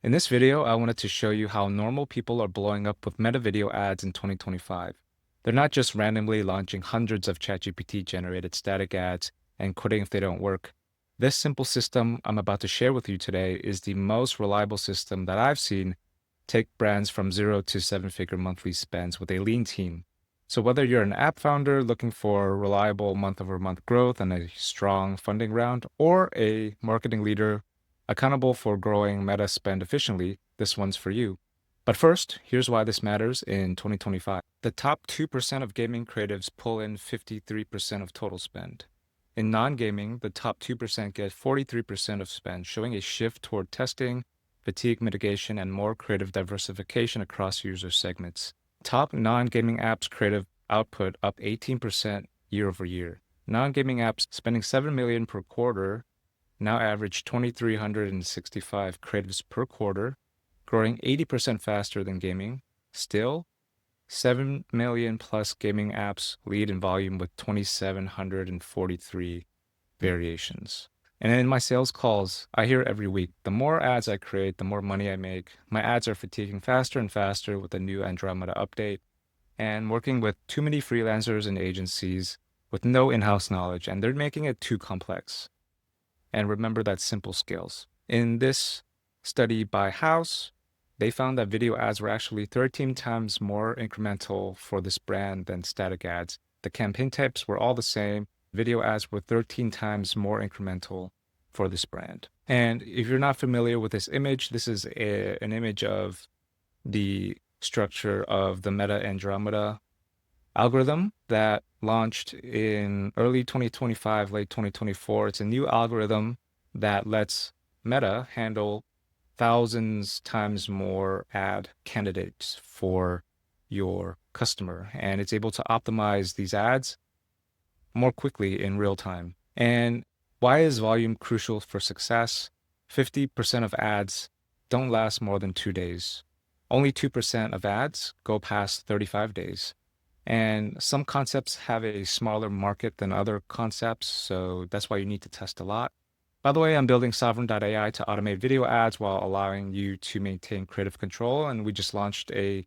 In this video, I wanted to show you how normal people are blowing up with meta video ads in 2025. They're not just randomly launching hundreds of ChatGPT generated static ads and quitting if they don't work. This simple system I'm about to share with you today is the most reliable system that I've seen take brands from 0 to 7-figure monthly spends with a lean team. So whether you're an app founder looking for reliable month-over-month growth and a strong funding round, or a marketing leader accountable for growing meta spend efficiently, this one's for you. But first, here's why this matters in 2025. The top 2% of gaming creatives pull in 53% of total spend. In non-gaming, the top 2% get 43% of spend, showing a shift toward testing, fatigue mitigation, and more creative diversification across user segments. Top non-gaming apps creative output up 18% year over year. Non-gaming apps spending $7 million per quarter now average 2,365 creatives per quarter, growing 80% faster than gaming. Still, 7 million plus gaming apps lead in volume with 2,743 variations. And in my sales calls, I hear every week, the more ads I create, the more money I make. My ads are fatiguing faster and faster with the new Andromeda update, and working with too many freelancers and agencies with no in-house knowledge, and they're making it too complex. And remember that simple skills. In this study by House, they found that video ads were actually 13 times more incremental for this brand than static ads. The campaign types were all the same. Video ads were 13 times more incremental for this brand. And if you're not familiar with this image, this is an image of the structure of the Meta Andromeda algorithm that launched in early 2025, late 2024. It's a new algorithm that lets Meta handle thousands times more ad candidates for your customer. And it's able to optimize these ads more quickly in real time. And why is volume crucial for success? 50% of ads don't last more than 2 days. Only 2% of ads go past 35 days. And some concepts have a smaller market than other concepts, so that's why you need to test a lot. By the way, I'm building Sovran.ai to automate video ads while allowing you to maintain creative control. And we just launched a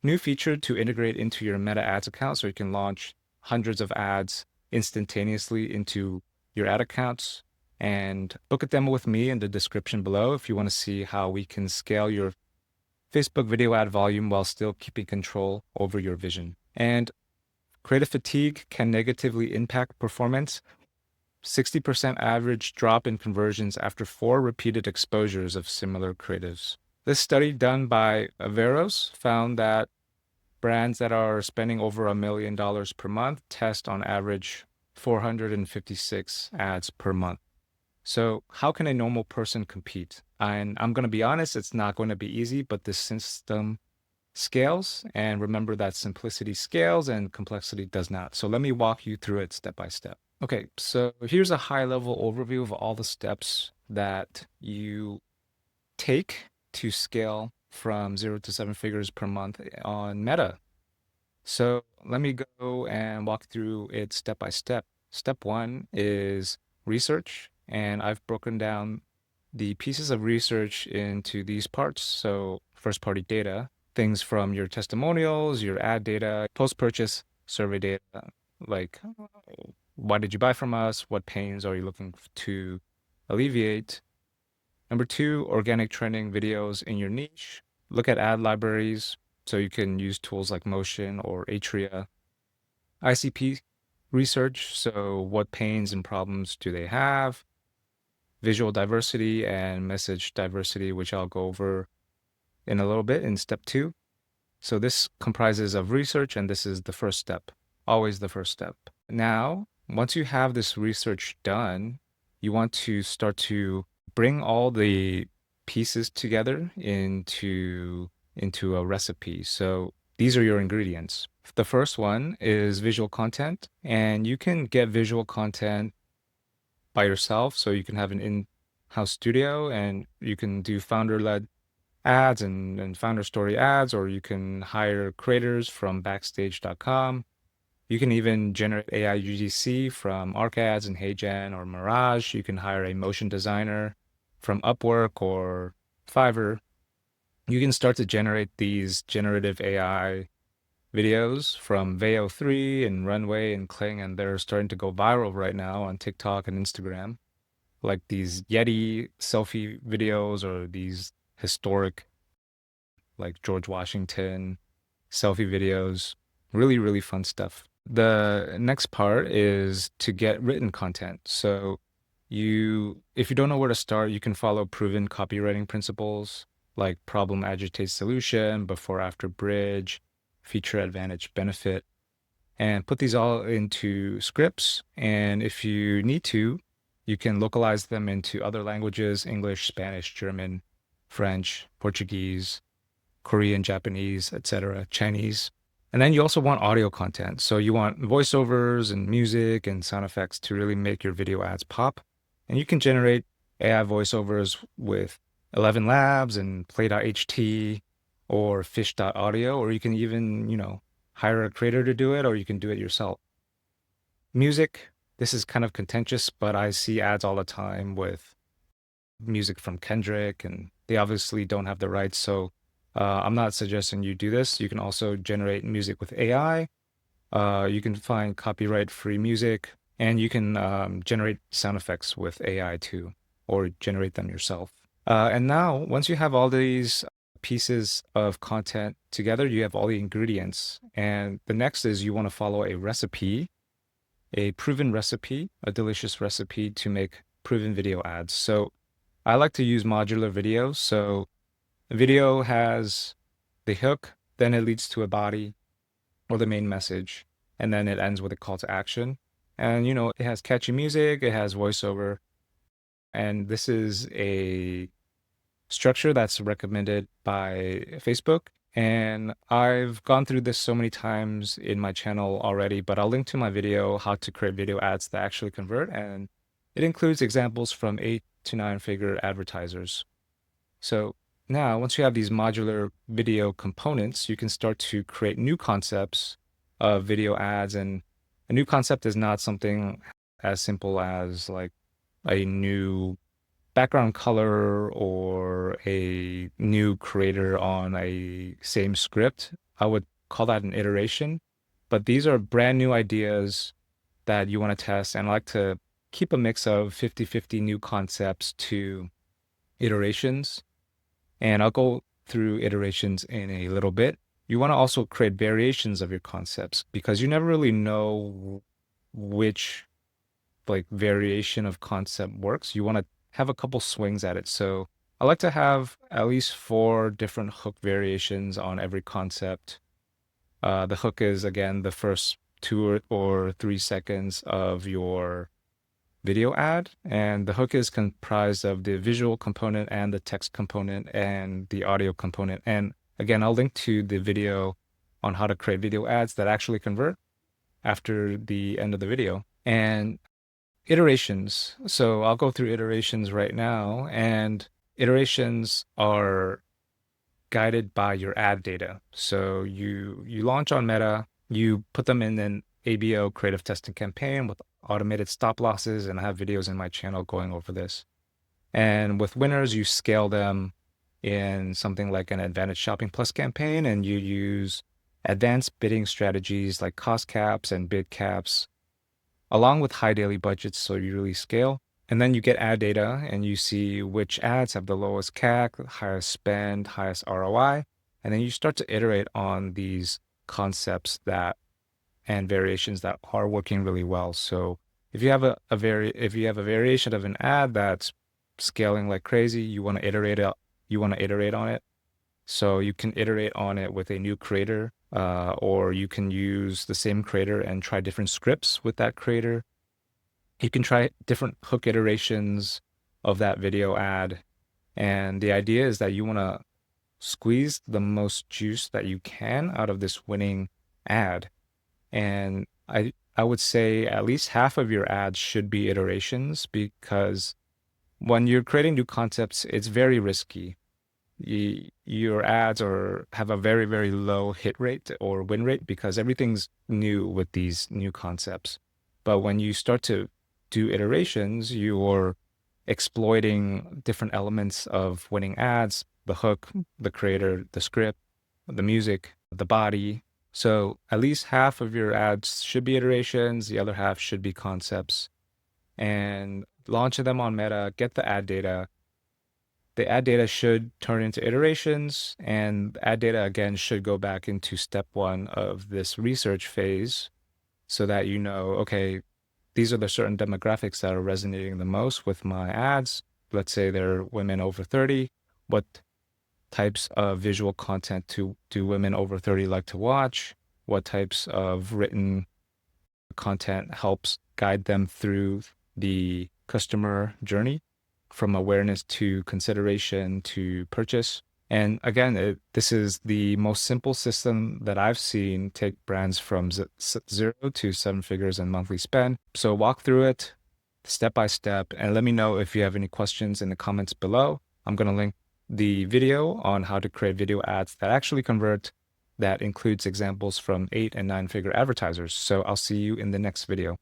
new feature to integrate into your Meta Ads account so you can launch hundreds of ads instantaneously into your ad accounts. And book a demo with me in the description below if you want to see how we can scale your Facebook video ad volume while still keeping control over your vision. And creative fatigue can negatively impact performance. 60% average drop in conversions after 4 repeated exposures of similar creatives. This study done by Averos found that brands that are spending over $1 million per month test on average 456 ads per month. So how can a normal person compete? And I'm going to be honest, it's not going to be easy, but this system scales, and remember that simplicity scales and complexity does not. So let me walk you through it step by step. Okay, so here's a high-level overview of all the steps that you take to scale from 0 to 7 figures per month on Meta. So let me go and walk through it step by step. Step 1 is research, and I've broken down the pieces of research into these parts. So first-party data, things from your testimonials, your ad data, post-purchase survey data, like why did you buy from us? What pains are you looking to alleviate? Number 2, organic trending videos in your niche. Look at ad libraries, so you can use tools like Motion or Atria. ICP research, so what pains and problems do they have? Visual diversity and message diversity, which I'll go over in a little bit in step 2. So this comprises of research, and this is the first step, always the first step. Now, once you have this research done, you want to start to bring all the pieces together into a recipe. So these are your ingredients. The first one is visual content, and you can get visual content by yourself. So you can have an in-house studio, and you can do founder-led ads and founder story ads, or you can hire creators from backstage.com. You can even generate AI UGC from ArcAds and HeyGen or Mirage. You can hire a motion designer from Upwork or Fiverr. you can start to generate these generative AI videos from Veo3 and Runway and Kling, and they're starting to go viral right now on TikTok and Instagram. Like these Yeti selfie videos or these historic, like George Washington selfie videos. Really, really fun stuff. The next part is to get written content. So if you don't know where to start, you can follow proven copywriting principles like problem, agitate, solution, before, after, bridge, feature, advantage, benefit, and put these all into scripts. And if you need to, you can localize them into other languages: English, Spanish, German, French, Portuguese, Korean, Japanese, etc., Chinese. And then you also want audio content. So you want voiceovers and music and sound effects to really make your video ads pop. And you can generate AI voiceovers with 11 Labs and Play.ht or Fish.audio, or you can even, hire a creator to do it, or you can do it yourself. Music, this is kind of contentious, but I see ads all the time with music from Kendrick, and they obviously don't have the rights. So I'm not suggesting you do this. You can also generate music with AI. You can find copyright-free music, and you can generate sound effects with AI too, or generate them yourself. And now, once you have all these pieces of content together, you have all the ingredients. And the next is you want to follow a recipe, a proven recipe, a delicious recipe to make proven video ads. So I like to use modular video. So a video has the hook, then it leads to a body or the main message, and then it ends with a call to action. And it has catchy music, it has voiceover, and this is a structure that's recommended by Facebook. And I've gone through this so many times in my channel already, but I'll link to my video, how to create video ads that actually convert. And it includes examples from 8 to 9 figure advertisers. So now, once you have these modular video components, you can start to create new concepts of video ads. And a new concept is not something as simple as like a new background color or a new creator on a same script. I would call that an iteration. But these are brand new ideas that you want to test. And I like to keep a mix of 50-50 new concepts to iterations. And I'll go through iterations in a little bit. You want to also create variations of your concepts because you never really know which variation of concept works. You want to have a couple swings at it. So I like to have at least 4 different hook variations on every concept. The hook is, again, the first 2 or 3 seconds of your video ad, and the hook is comprised of the visual component and the text component and the audio component. And again, I'll link to the video on how to create video ads that actually convert after the end of the video. And iterations. So I'll go through iterations right now, and iterations are guided by your ad data. So you launch on Meta, you put them in an ABO creative testing campaign with automated stop losses, and I have videos in my channel going over this. And with winners, you scale them in something like an Advantage Shopping Plus campaign, and you use advanced bidding strategies like cost caps and bid caps, along with high daily budgets, so you really scale. And then you get ad data and you see which ads have the lowest CAC, highest spend, highest ROI. And then you start to iterate on these concepts and variations that are working really well. So if you have a variation of an ad that's scaling like crazy, you want to iterate on it. So you can iterate on it with a new creator, or you can use the same creator and try different scripts with that creator. You can try different hook iterations of that video ad. And the idea is that you want to squeeze the most juice that you can out of this winning ad. And I would say at least half of your ads should be iterations, because when you're creating new concepts, it's very risky. Your ads have a very, very low hit rate or win rate because everything's new with these new concepts. But when you start to do iterations, you're exploiting different elements of winning ads, the hook, the creator, the script, the music, the body. So at least half of your ads should be iterations, the other half should be concepts. And launching them on Meta, get the ad data. The ad data should turn into iterations, and ad data again should go back into step one of this research phase so that you know, okay, these are the certain demographics that are resonating the most with my ads. Let's say they're women over 30. What types of visual content do women over 30 like to watch? What types of written content helps guide them through the customer journey from awareness to consideration to purchase? And again, this is the most simple system that I've seen take brands from 0 to 7 figures in monthly spend. So walk through it step by step and let me know if you have any questions in the comments below. I'm going to link the video on how to create video ads that actually convert that includes examples from 8 and 9 figure advertisers. So I'll see you in the next video.